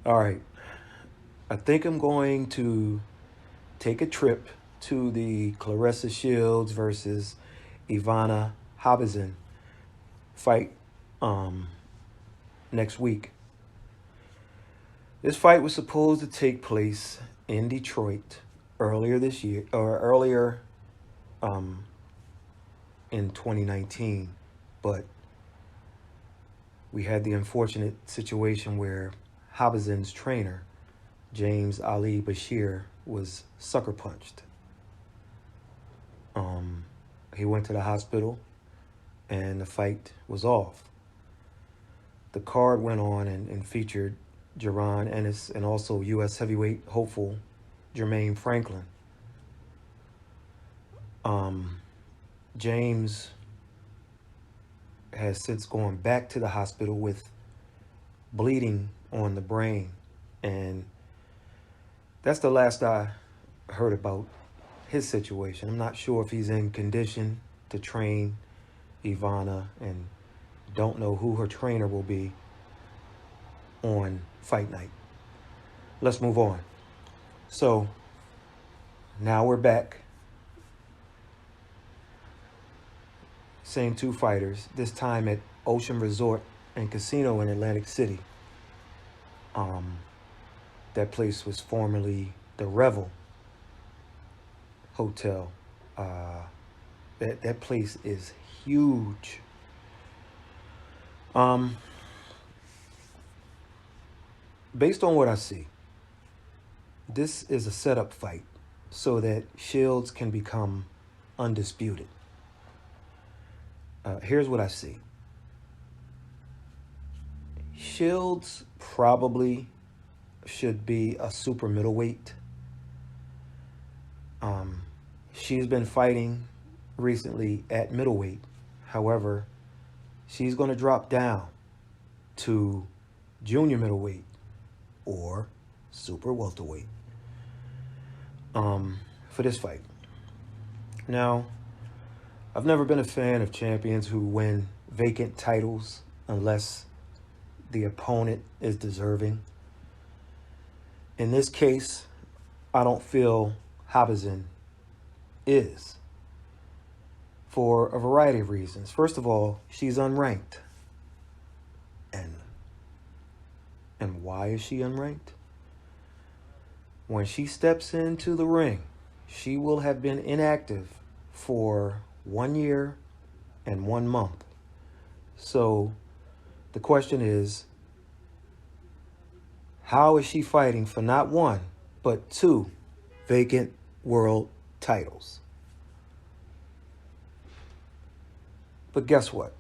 All right. I think I'm going to take a trip to the Clarissa Shields versus Ivana HABZIN fight um, next week. This fight was supposed to take place in Detroit earlier this year, or earlier um, in 2019, but we had the unfortunate situation where HABZIN's trainer, James Ali Bashir, was sucker punched. Um, he went to the hospital and the fight was off. The card went on and featured JARON Ennis and also U.S. heavyweight hopeful Jermaine Franklin. Um, James has since gone back to the hospital with bleeding on the brain, and that's the last I heard about his situation. I'm not sure if he's in condition to train Ivana, and don't know who her trainer will be on fight night. Let's move on. So now we're back. Same two fighters, this time at Ocean Resort and Casino in Atlantic City. Um, that place was formerly the Revel Hotel. That place is huge. Um, Based on what I see, this is a setup fight so that Shields can become undisputed. Here's what I see. Shields probably should be a super middleweight. She's been fighting recently at middleweight. However, she's going to drop down to junior middleweight or super welterweight for this fight. Now, I've never been a fan of champions who win vacant titles unless the opponent is deserving. In this case, I don't feel HABZIN is, for a variety of reasons. First of all, she's unranked. And why is she unranked? When she steps into the ring, she will have been inactive for 1 year and 1 month. So the question is, how is she fighting for not one, but 2 vacant world titles? But guess what?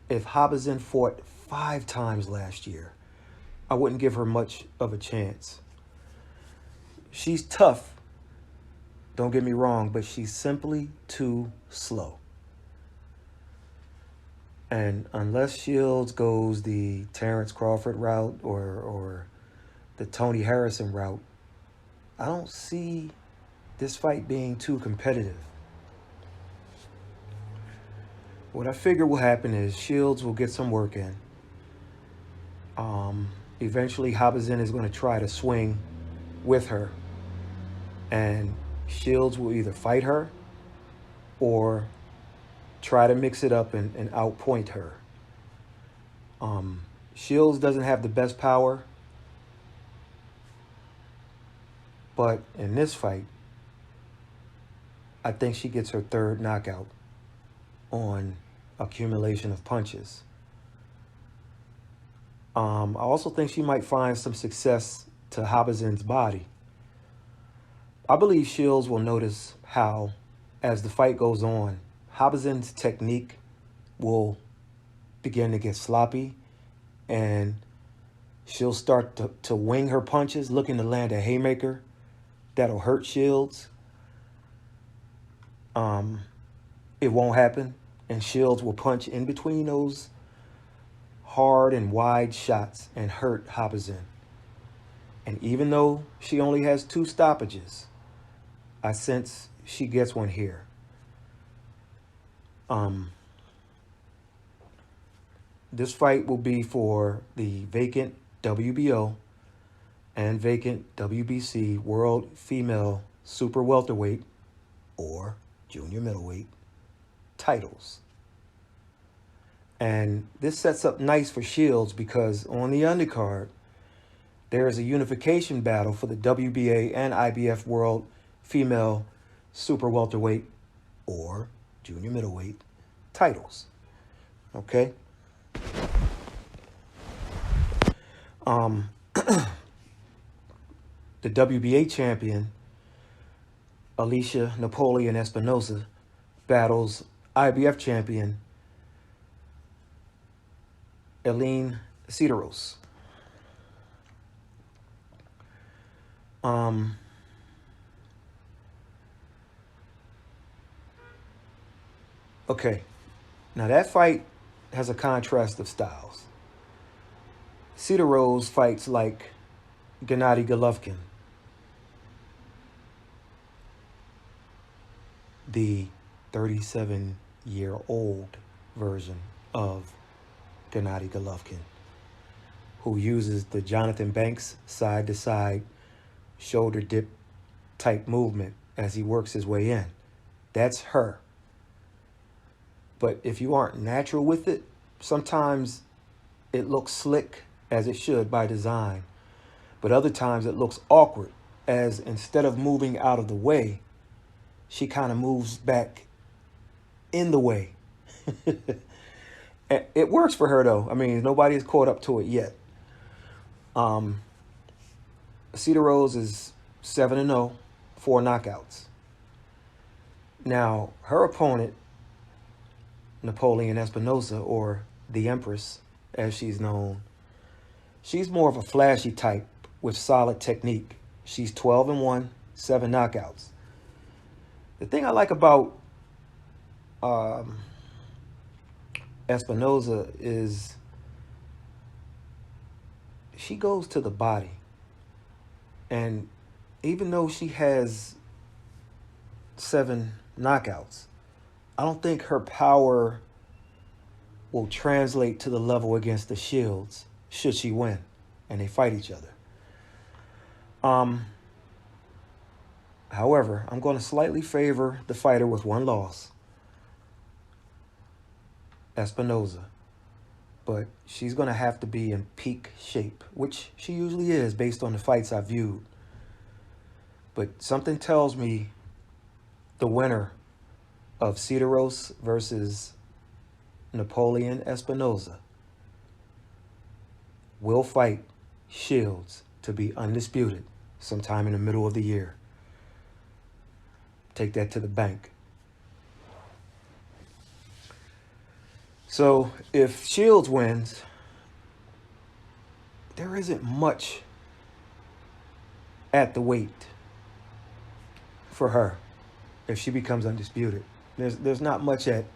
If HABZIN fought 5 times last year, I wouldn't give her much of a chance. She's tough, don't get me wrong, but she's simply too slow. And unless Shields goes the Terrence Crawford route or the Tony Harrison route, I don't see this fight being too competitive. What I figure will happen is Shields will get some work in. Eventually, HABZIN is going to try to swing with her, and Shields will either fight her or try to mix it up and outpoint her. Shields doesn't have the best power, but in this fight, I think she gets her 3rd knockout on accumulation of punches. I also think she might find some success to HABZIN's body. I believe Shields will notice how, as the fight goes on, HABZIN's technique will begin to get sloppy, and she'll start to wing her punches, looking to land a haymaker that'll hurt Shields. It won't happen, and Shields will punch in between those hard and wide shots and hurt HABZIN. And even though she only has 2 stoppages, I sense she gets one here. This fight will be for the vacant WBO and vacant WBC World Female Super Welterweight or Junior Middleweight titles. And this sets up nice for Shields because on the undercard, there is a unification battle for the WBA and IBF World Female Super Welterweight or Junior Middleweight titles. Okay? The WBA champion, Alicia Napoleon Espinosa, battles IBF champion, Eileen CEDERROOS. Okay, now that fight has a contrast of styles. CEDERROOS fights like Gennady Golovkin, the 37-year-old version of Gennady Golovkin, who uses the Jonathan Banks side-to-side shoulder dip type movement as he works his way in. That's her. But if you aren't natural with it, sometimes it looks slick, as it should by design. But other times it looks awkward, as instead of moving out of the way, she kind of moves back in the way. It works for her, though. I mean, nobody's caught up to it yet. CEDERROOS is 7-0, 4 knockouts. Now, her opponent, Napoleon Espinosa, or the Empress, as she's known, she's more of a flashy type with solid technique. She's 12-1, 7 knockouts. The thing I like about Espinosa is she goes to the body. And even though she has 7 knockouts, I don't think her power will translate to the level against the Shields should she win and they fight each other. However, I'm going to slightly favor the fighter with 1 loss, Espinosa. But she's going to have to be in peak shape, which she usually is based on the fights I've viewed. But something tells me the winner of CEDERROOS versus Napoleon Espinosa will fight Shields to be undisputed sometime in the middle of the year. Take that to the bank. So if Shields wins, there isn't much at the weight for her if she becomes undisputed. There's not much at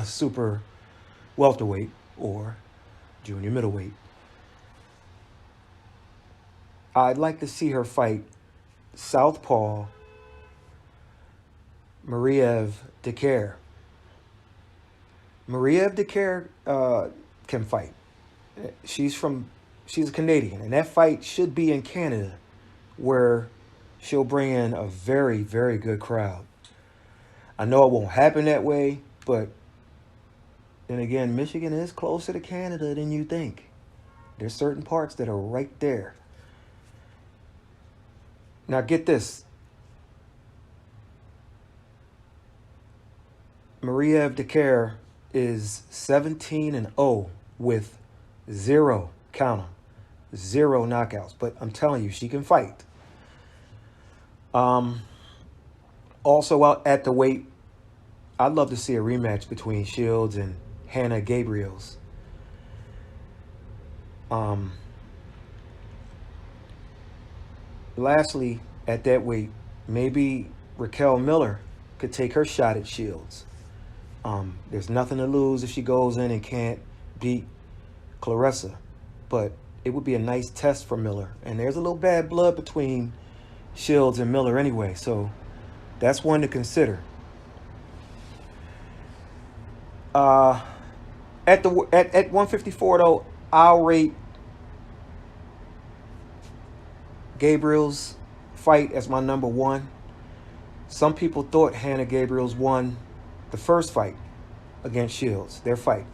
super welterweight or junior middleweight. I'd like to see her fight southpaw Mariev Decaire. Mariev Decaire can fight. She's a Canadian, and that fight should be in Canada, where she'll bring in a very, very good crowd. I know it won't happen that way, but then again, Michigan is closer to Canada than you think. There's certain parts that are right there. Now get this. Mariev Decaire is 17-0 with 0, count 'em, 0 knockouts. But I'm telling you, she can fight. Also out at the weight, I'd love to see a rematch between Shields and Hannah Gabriels. Lastly, at that weight, maybe Raquel Miller could take her shot at Shields. There's nothing to lose if she goes in and can't beat Claressa, but it would be a nice test for Miller. And there's a little bad blood between Shields and Miller anyway, so that's one to consider. At 154 though, I'll rate Gabriel's fight as my number one. Some people thought Hannah Gabriel's won the first fight against Shields, their fight.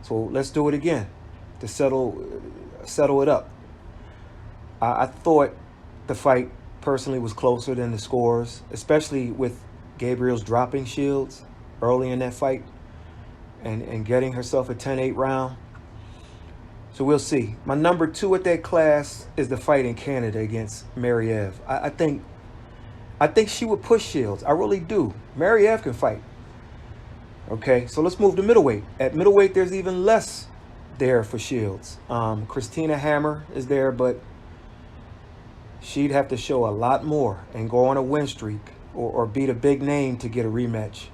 So let's do it again to settle it up. I thought the fight personally was closer than the scores, especially with Gabriel's dropping Shields early in that fight and getting herself a 10-8 round. So we'll see. My number two at that class is the fight in Canada against Mariev. I think she would push Shields. I really do. Mariev can fight. Okay, so let's move to middleweight. At middleweight, there's even less there for Shields. Christina Hammer is there, but she'd have to show a lot more and go on a win streak or beat a big name to get a rematch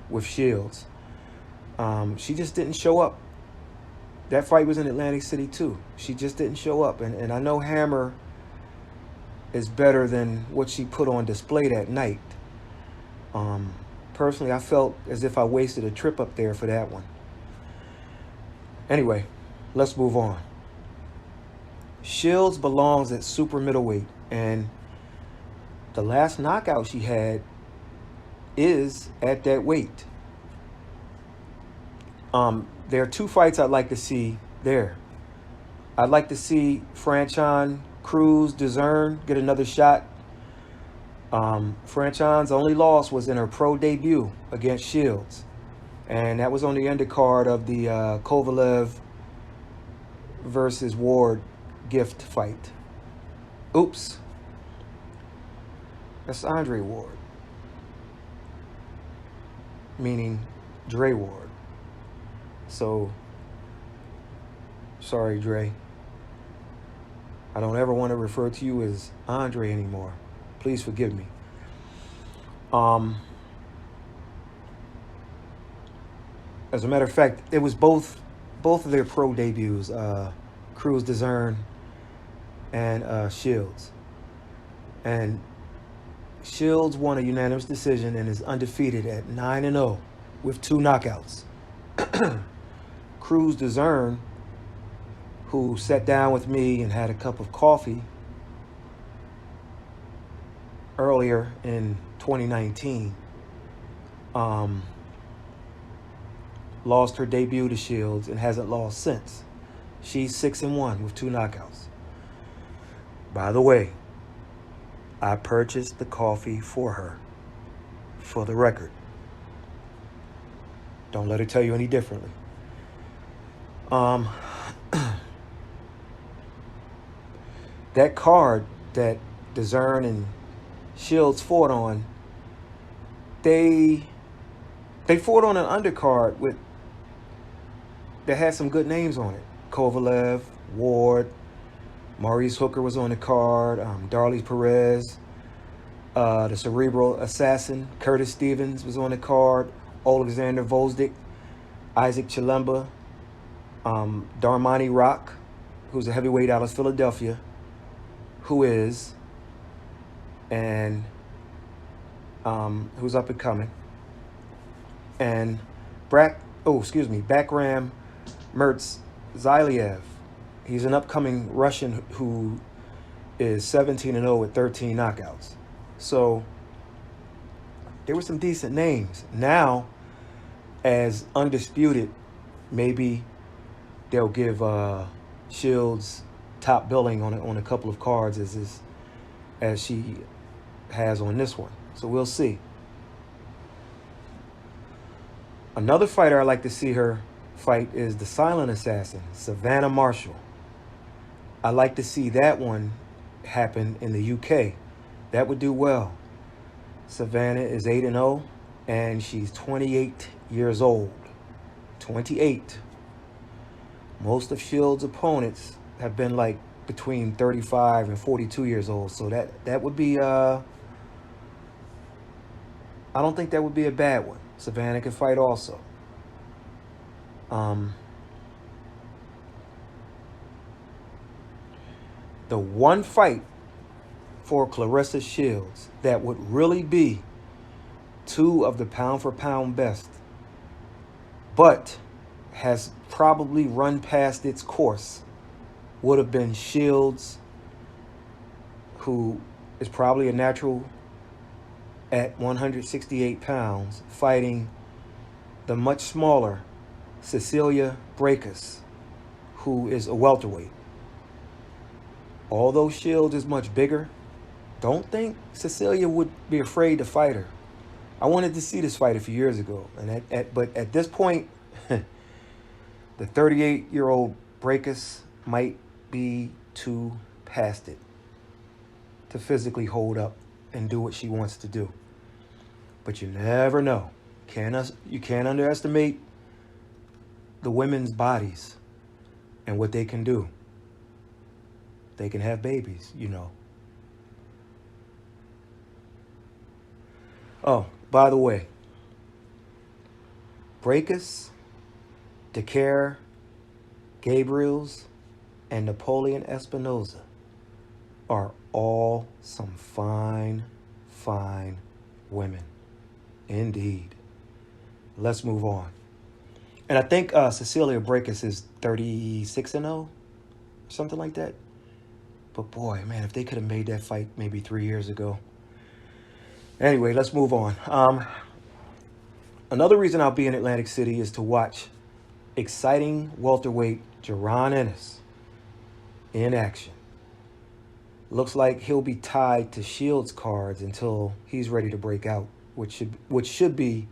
with Shields. She just didn't show up. That fight was in Atlantic City too. She just didn't show up. And I know Hammer is better than what she put on display that night. Personally, I felt as if I wasted a trip up there for that one. Anyway, let's move on. Shields belongs at super middleweight, and the last knockout she had is at that weight. There are two fights I'd like to see there. I'd like to see Franchon Cruz Dezern get another shot. Franchon's only loss was in her pro debut against Shields, and that was on the undercard of the Kovalev versus Ward gift fight. Oops. That's Andre Ward, meaning Dre Ward. So, sorry, Dre. I don't ever want to refer to you as Andre anymore. Please forgive me. As a matter of fact, it was both of their pro debuts, Cruz Dezern and Shields. And Shields won a unanimous decision and is undefeated at 9-0 with 2 knockouts. Cruz Dezern, who sat down with me and had a cup of coffee earlier in 2019, lost her debut to Shields and hasn't lost since. She's 6-1 with 2 knockouts. By the way, I purchased the coffee for her, for the record. Don't let her tell you any differently. That card that Dezern and Shields fought on, they fought on an undercard that had some good names on it. Kovalev, Ward, Maurice Hooker was on the card, Darley Perez, the cerebral assassin, Curtis Stevens was on the card, Alexander Volzdik, Isaac Chilemba, Darmani Rock, who's a heavyweight out of Philadelphia, who's up and coming, and Bakram Mirzailiev. He's an upcoming Russian who is 17-0 with 13 knockouts. So there were some decent names. Now, as undisputed, maybe they'll give Shields top billing on a couple of cards as she has on this one. So we'll see. Another fighter I'd like to see her fight is the silent assassin, Savannah Marshall. I'd like to see that one happen in the UK. That would do well. Savannah is 8-0, and she's 28 years old. 28. Most of Shields' opponents have been like between 35 and 42 years old. So that would be, I don't think that would be a bad one. Savannah can fight also. The one fight for Claressa Shields that would really be 2 of the pound-for-pound best, but has probably run past its course, would have been Shields who is probably a natural at 168 pounds, fighting the much smaller Cecilia Brækhus, who is a welterweight. Although Shields is much bigger, don't think Cecilia would be afraid to fight her. I wanted to see this fight a few years ago, but at this point, the 38-year-old Brækhus might be too past it to physically hold up and do what she wants to do. But you never know. You can't underestimate the women's bodies and what they can do. They can have babies, you know. Oh, by the way, Brækhus, Decaire, Gabriels, and Napoleon Espinosa are all some fine, fine women. Indeed. Let's move on. And I think Cecilia Brækhus is 36-0, something like that. But boy, man, if they could have made that fight maybe 3 years ago. Anyway, let's move on. Another reason I'll be in Atlantic City is to watch exciting welterweight JARON Ennis in action. Looks like he'll be tied to Shields cards until he's ready to break out, which should be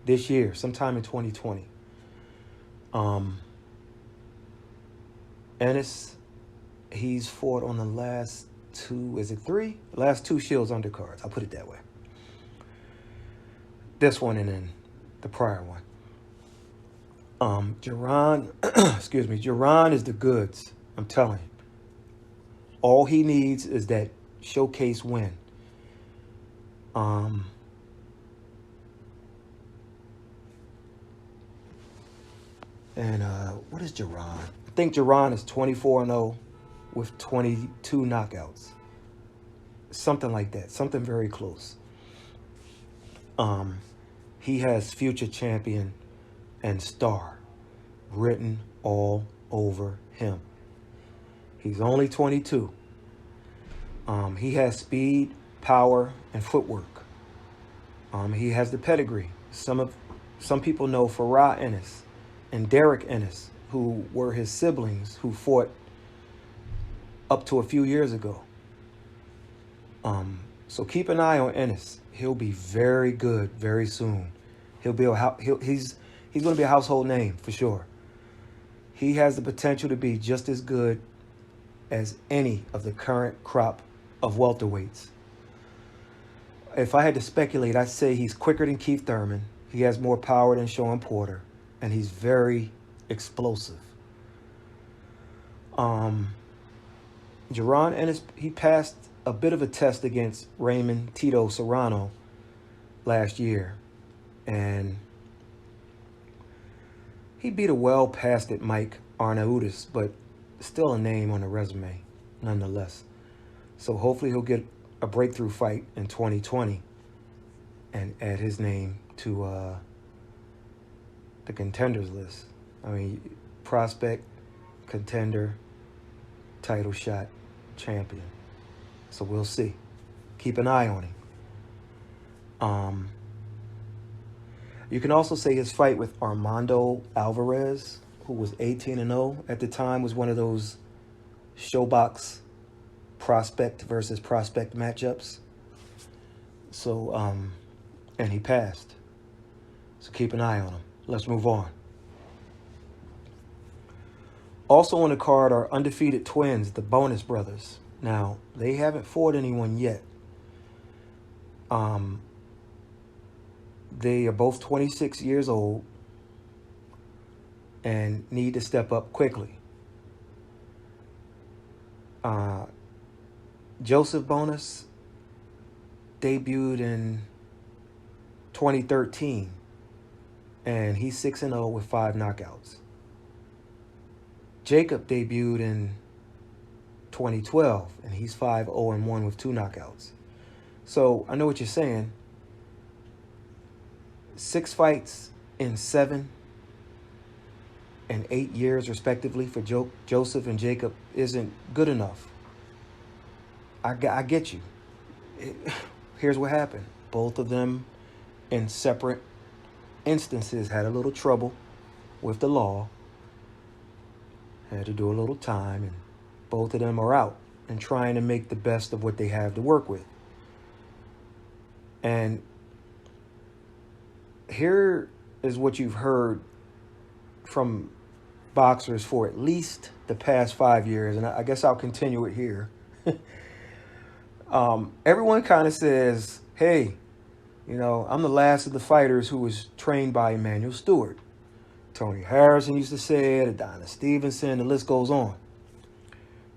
this year, sometime in 2020. Ennis, he's fought on the last two, is it three? Last two Shields undercards, I'll put it that way. This one and then the prior one. JARON, excuse me, JARON is the goods, I'm telling you. All he needs is that showcase win. And what is JARON? I think JARON is 24-0 with 22 knockouts. Something like that. Something very close. He has future champion and star written all over him. He's only 22. He has speed, power, and footwork. He has the pedigree. Some people know Farah Ennis and Derek Ennis, who were his siblings who fought up to a few years ago. So keep an eye on Ennis. He'll be very good very soon. He's going to be a household name for sure. He has the potential to be just as good as any of the current crop of welterweights. If I had to speculate, I'd say he's quicker than Keith Thurman. He has more power than Sean Porter, and he's very explosive. JARON Ennis, he passed a bit of a test against Raymond Tito Serrano last year, and he beat a well-past-it Mike Arnaudis, but still a name on the resume nonetheless. So hopefully he'll get a breakthrough fight in 2020 and add his name to the contenders list. I mean, prospect, contender, title shot, champion. So we'll see. Keep an eye on him. You can also say his fight with Armando Alvarez, who was 18-0 at the time, was one of those showbox prospect versus prospect matchups. So, and he passed. So keep an eye on him. Let's move on. Also on the card are undefeated twins, the Bonus brothers. Now, they haven't fought anyone yet. They are both 26 years old and need to step up quickly. Joseph Bonus debuted in 2013, and he's 6-0 with 5 knockouts. Jacob debuted in 2012, and he's 5-0-1 with 2 knockouts. So I know what you're saying. 6 fights in 7 and 8 years, respectively, for Joseph and Jacob isn't good enough. I get you. Here's what happened. Both of them, in separate instances, had a little trouble with the law. Had to do a little time, and both of them are out and trying to make the best of what they have to work with. And here is what you've heard from boxers for at least the past 5 years, and I guess I'll continue it here. Everyone kind of says, hey, you know, I'm the last of the fighters who was trained by Emanuel Stewart. Tony Harrison used to say it, Adonis Stevenson, the list goes on.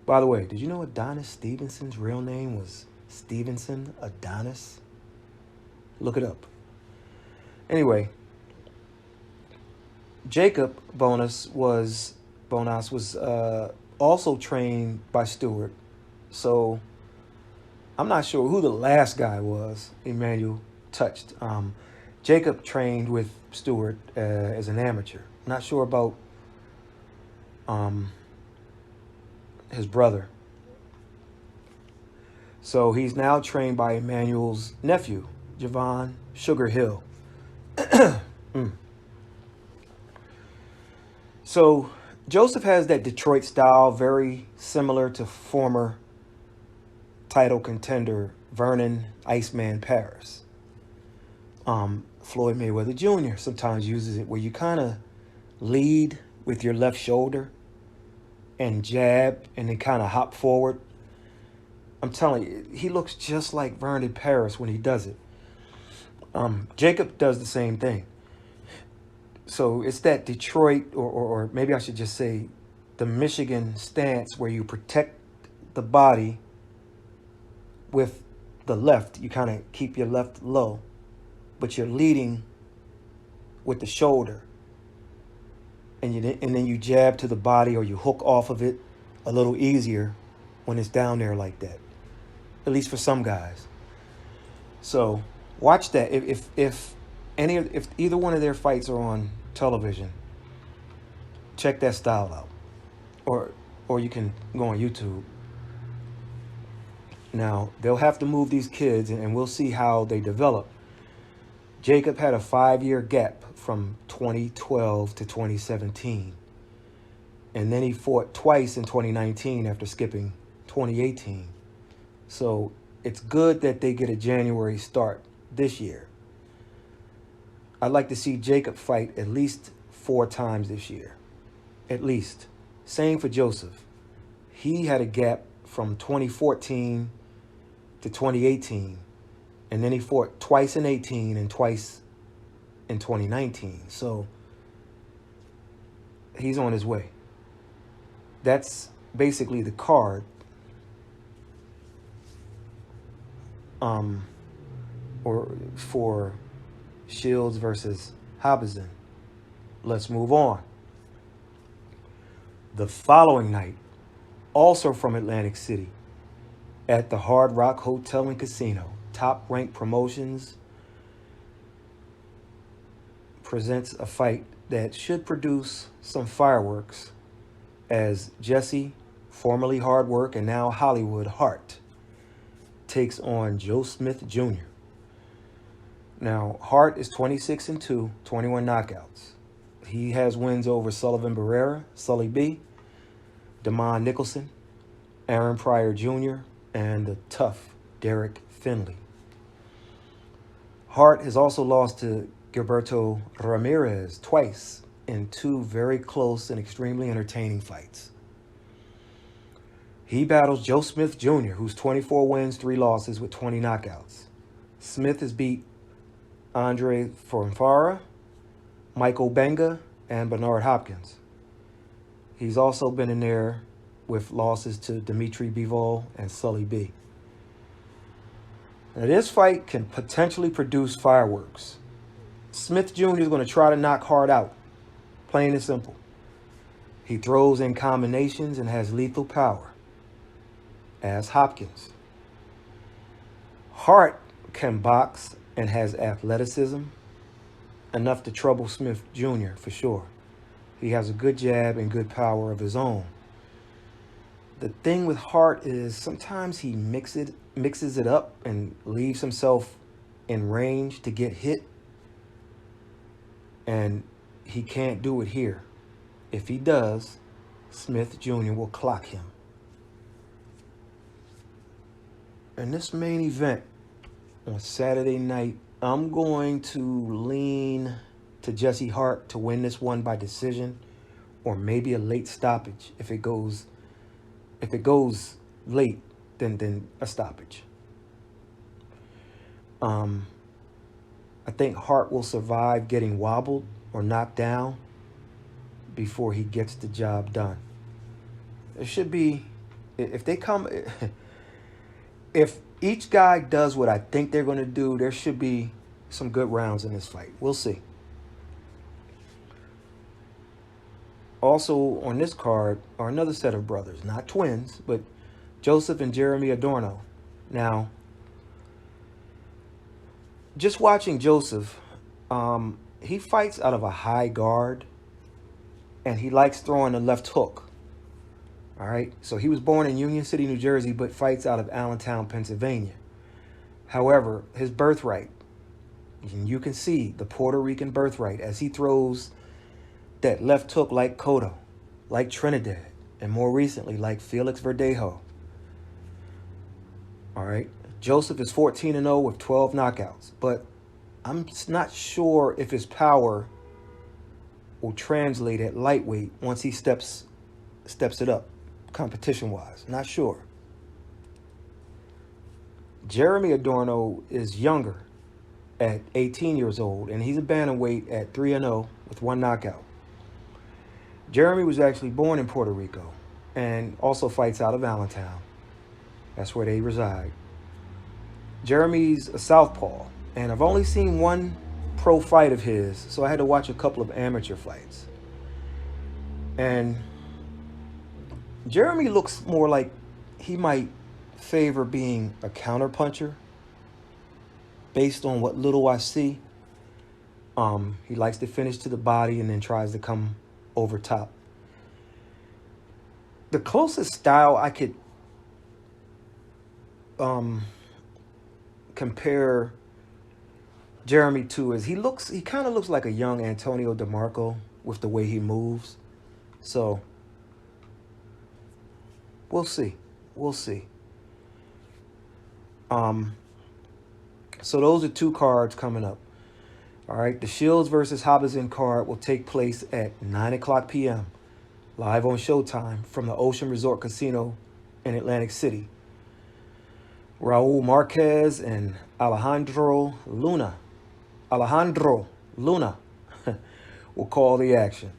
By the way, did you know Adonis Stevenson's real name was Stevenson Adonis? Look it up. Anyway, Jacob Bonas was also trained by Stewart. So I'm not sure who the last guy was Emanuel touched. Jacob trained with Stewart as an amateur. Not sure about his brother. So he's now trained by Emanuel's nephew, Javon Sugar Hill. So Joseph has that Detroit style, very similar to former title contender Vernon Iceman Paris. Floyd Mayweather Jr. sometimes uses it where you kind of lead with your left shoulder and jab and then kind of hop forward. I'm telling you, he looks just like Vernon Paris when he does it. Jacob does the same thing. So it's that Detroit, or maybe I should just say the Michigan stance where you protect the body with the left. You kind of keep your left low, but you're leading with the shoulder. And then you jab to the body, or you hook off of it a little easier when it's down there like that. At least for some guys. So watch that. If either one of their fights are on television, check that style out. Or you can go on YouTube. Now, they'll have to move these kids, and we'll see how they develop. Jacob had a 5-year gap from 2012 to 2017. And then he fought twice in 2019 after skipping 2018. So it's good that they get a January start this year. I'd like to see Jacob fight at least 4 times this year. At least. Same for Joseph. He had a gap from 2014 to 2018. And then he fought twice in 18 and twice in 2019. So he's on his way. That's basically the card. Or for Shields versus HABZIN. Let's move on. The following night, also from Atlantic City, at the Hard Rock Hotel and Casino, Top Rank Promotions presents a fight that should produce some fireworks as Jesse, formerly Hard Work and now Hollywood Hart, takes on Joe Smith Jr. Now, Hart is 26-2, 21 knockouts. He has wins over Sullivan Barrera, Sully B, Damon Nicholson, Aaron Pryor Jr., and the tough Derek Finley. Hart has also lost to Gilberto Ramirez twice in 2 very close and extremely entertaining fights. He battles Joe Smith Jr., who's 24 wins, 3 losses with 20 knockouts. Smith has beat Andre Fonfara, Michael Benga, and Bernard Hopkins. He's also been in there with losses to Dimitri Bivol and Sully B. Now, this fight can potentially produce fireworks. Smith Jr. is going to try to knock Hart out, plain and simple. He throws in combinations and has lethal power, as Hopkins. Hart can box and has athleticism, enough to trouble Smith Jr. for sure. He has a good jab and good power of his own. The thing with Hart is sometimes he mixes it up and leaves himself in range to get hit, and he can't do it here. If he does, Smith Jr. will clock him. In this main event on Saturday night, I'm going to lean to Jesse Hart to win this one by decision, or maybe a late stoppage. If it goes late, then a stoppage. I think Hart will survive getting wobbled or knocked down before he gets the job done. It should be, if each guy does what I think they're going to do, there should be some good rounds in this fight. We'll see. Also on this card are another set of brothers, not twins, but Joseph and Jeremy Adorno. Now, just watching Joseph, he fights out of a high guard, and he likes throwing the left hook. All right, so he was born in Union City, New Jersey, but fights out of Allentown, Pennsylvania. However, his birthright, and you can see the Puerto Rican birthright as he throws that left hook like Cotto, like Trinidad, and more recently like Felix Verdejo. All right, Joseph is 14-0 with 12 knockouts, but I'm not sure if his power will translate at lightweight once he steps it up competition-wise. Not sure. Jeremy Adorno is younger at 18 years old, and he's a bantamweight at 3-0 with 1 knockout. Jeremy was actually born in Puerto Rico and also fights out of Allentown. That's where they reside. Jeremy's a southpaw, and I've only seen one pro fight of his, so I had to watch a couple of amateur fights. And Jeremy looks more like he might favor being a counterpuncher based on what little I see. He likes to finish to the body and then tries to come over top. The closest style I could compare Jeremy to is he kind of looks like a young Antonio DeMarco with the way he moves. So we'll see. So those are 2 cards coming up. All right, the Shields versus HABZIN card will take place at 9:00 p.m. live on Showtime from the Ocean Resort Casino in Atlantic City. Raul Marquez and Alejandro Luna will call the action.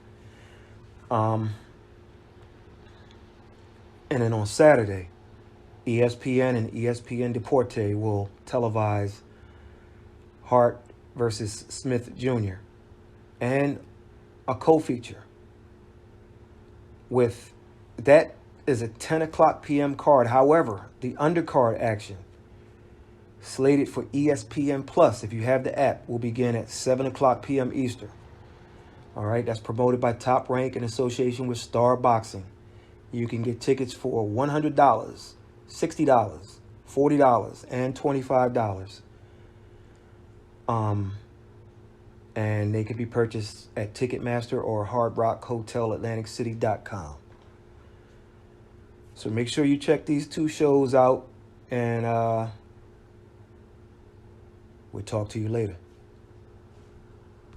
And then on Saturday, ESPN and ESPN Deporte will televise Hart versus Smith Jr. and a co-feature. With that is a 10:00 p.m. card. However, the undercard action slated for ESPN Plus, if you have the app, will begin at 7:00 p.m. Eastern. All right, that's promoted by Top Rank in association with Star Boxing. You can get tickets for $100, $60, $40, and $25. And they can be purchased at Ticketmaster or Hard Rock Hotel AtlanticCity.com. So make sure you check these 2 shows out, and we'll talk to you later.